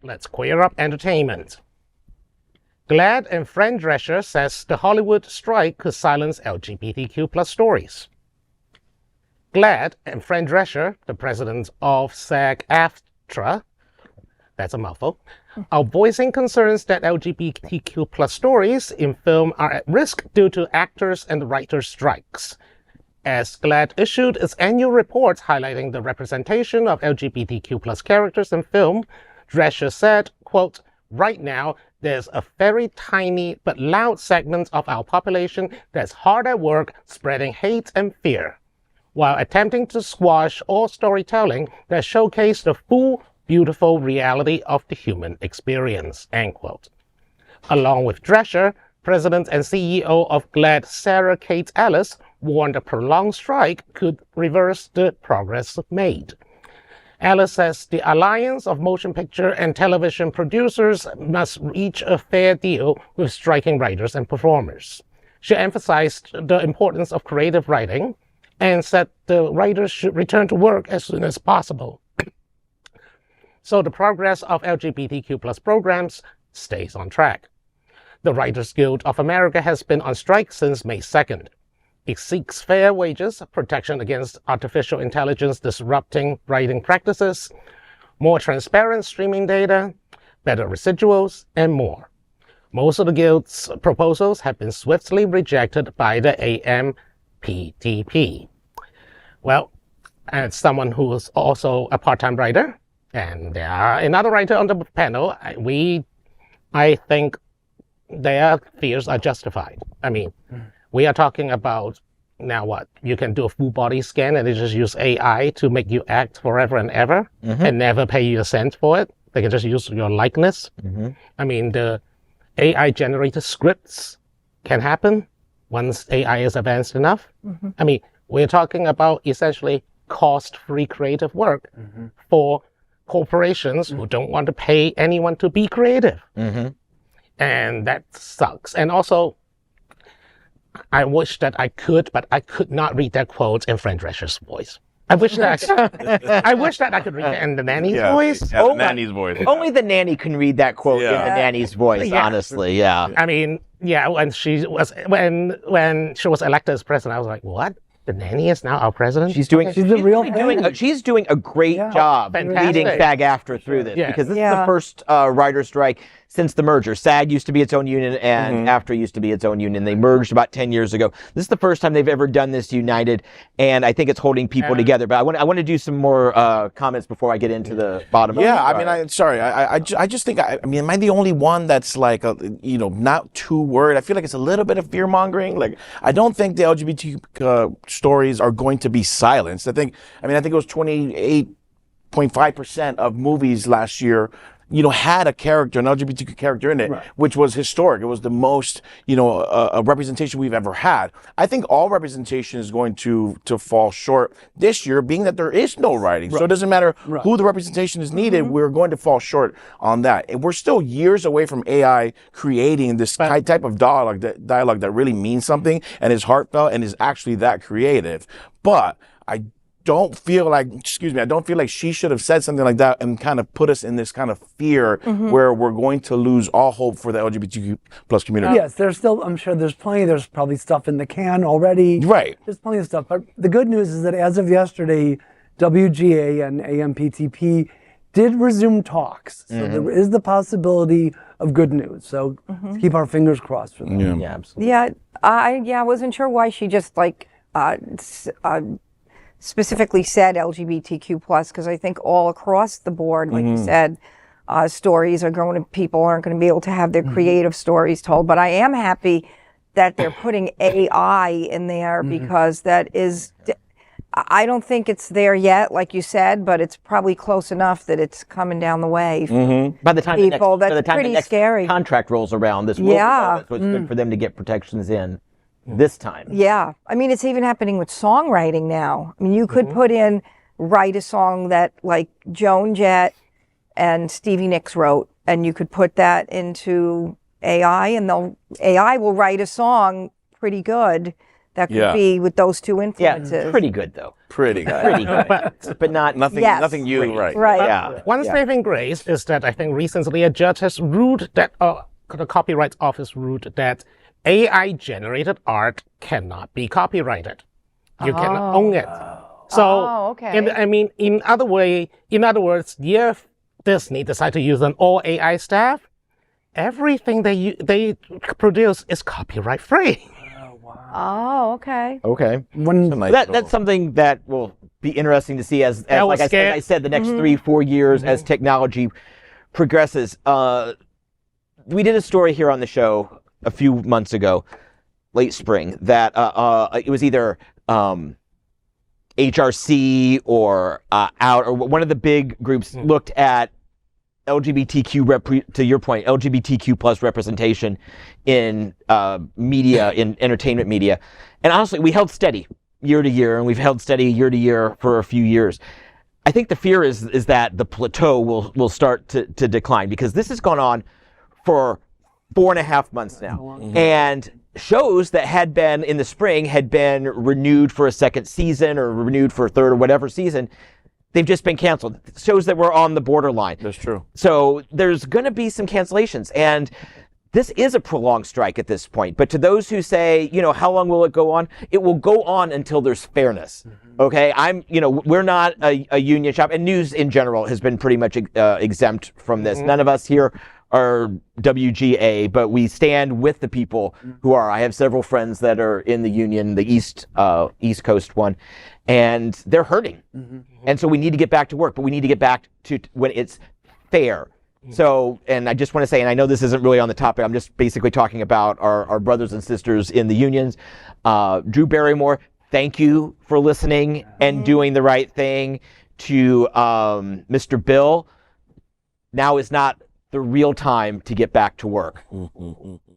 let's queer up entertainment. GLAAD and Fran Drescher says the Hollywood strike could silence LGBTQ+ stories. GLAAD and Fran Drescher, the president of SAG-AFTRA, that's a mouthful, are voicing concerns that LGBTQ+ stories in film are at risk due to actors and writers' strikes. As GLAAD issued its annual report highlighting the representation of LGBTQ+ characters in film, Drescher said, quote, "Right now, there's a very tiny but loud segment of our population that's hard at work spreading hate and fear, while attempting to squash all storytelling that showcase the full, beautiful reality of the human experience," end quote. Along with Drescher, President and CEO of GLAAD, Sarah Kate Ellis, warned a prolonged strike could reverse the progress made. Ellis says the Alliance of Motion Picture and Television Producers must reach a fair deal with striking writers and performers. She emphasized the importance of creative writing and said the writers should return to work as soon as possible. So the progress of LGBTQ+ programs stays on track. The Writers Guild of America has been on strike since May 2nd. It seeks fair wages, protection against artificial intelligence disrupting writing practices, more transparent streaming data, better residuals, and more. Most of the Guild's proposals have been swiftly rejected by the AMPTP. Well, as someone who is also a part-time writer, and there are another writer on the panel, I think their fears are justified. I mean, we are talking about now what? You can do a full body scan and they just use AI to make you act forever and ever and never pay you a cent for it. They can just use your likeness. I mean, the AI generated scripts can happen once AI is advanced enough. I mean, we're talking about essentially cost-free creative work for corporations who don't want to pay anyone to be creative. And that sucks. And also, I wish that I could, but I could not read that quote in Fran Drescher's voice. I wish that I wish that I could read it in the nanny's voice. Yeah, the nanny's voice. Only the nanny can read that quote in the nanny's voice, honestly, I mean, when she was elected as president, I was like, what? The nanny is now our president? She's doing she's doing a great job leading SAG-AFTRA through this because this is the first writer strike since the merger. SAG used to be its own union and AFTRA used to be its own union. They merged about 10 years ago. This is the first time they've ever done this united, and I think it's holding people together. But I want to do some more comments before I get into the bottom. Yeah, I mean, I just think, I mean, am I the only one that's like, not too worried? I feel like it's a little bit of fear mongering. Like, I don't think the LGBT stories are going to be silenced. I think it was 28.5% of movies last year had a character, an LGBTQ character in it, which was historic. It was the most, a representation we've ever had. I think all representation is going to fall short this year, being that there is no writing. So it doesn't matter who the representation is needed, we're going to fall short on that. And we're still years away from AI creating this type of dialogue that really means something and is heartfelt and is actually that creative. But I don't feel like she should have said something like that and kind of put us in this kind of fear where we're going to lose all hope for the LGBTQ+ community. Yes, there's probably stuff in the can already. Right. There's plenty of stuff. But the good news is that as of yesterday, WGA and AMPTP did resume talks. So there is the possibility of good news. So let's keep our fingers crossed for that. Yeah, absolutely. Yeah, I wasn't sure why she just specifically said LGBTQ+, because I think all across the board, like you said, stories are people aren't going to be able to have their creative stories told. But I am happy that they're putting AI in there because that is, I don't think it's there yet, like you said, but it's probably close enough that it's coming down the way. By the time people, the next scary. Contract rolls around, this will so it's good for them to get protections in this time. Yeah. I mean, it's even happening with songwriting now. I mean, you could write a song that like Joan Jett and Stevie Nicks wrote, and you could put that into AI, and AI will write a song pretty good that could be with those two influences. Yeah, pretty good though. Pretty good. Pretty good. but not Nothing. Yes. Nothing new. Right. Right. Yeah. One saving grace is that I think recently a judge has ruled that the Copyright Office ruled that AI-generated art cannot be copyrighted. You can own it. So, okay. in other words, if Disney decide to use an all AI staff, everything they produce is copyright free. Oh, okay. Okay. Nice That's something that will be interesting to see as like I said, the next 3-4 years as technology progresses. We did a story here on the show a few months ago, late spring, that it was either HRC or Out, or one of the big groups looked at LGBTQ, to your point, LGBTQ plus representation in media, in entertainment media. And honestly, we held steady year to year, and we've held steady year to year for a few years. I think the fear is that the plateau will start to decline, because this has gone on for 4.5 months now. And shows that had been in the spring had been renewed for a second season or renewed for a third or whatever season. They've just been canceled. Shows that were on the borderline. That's true. So there's going to be some cancellations. And this is a prolonged strike at this point. But to those who say, how long will it go on? It will go on until there's fairness. Okay? We're not a union shop. And news in general has been pretty much exempt from this. None of us here are WGA, but we stand with the people who are. I have several friends that are in the union, the East Coast one, and they're hurting. And so we need to get back to work, but we need to get back to when it's fair. So, and I just want to say, and I know this isn't really on the topic, I'm just basically talking about our brothers and sisters in the unions. Drew Barrymore, thank you for listening and doing the right thing. To Mr. Bill, now is not the real time to get back to work.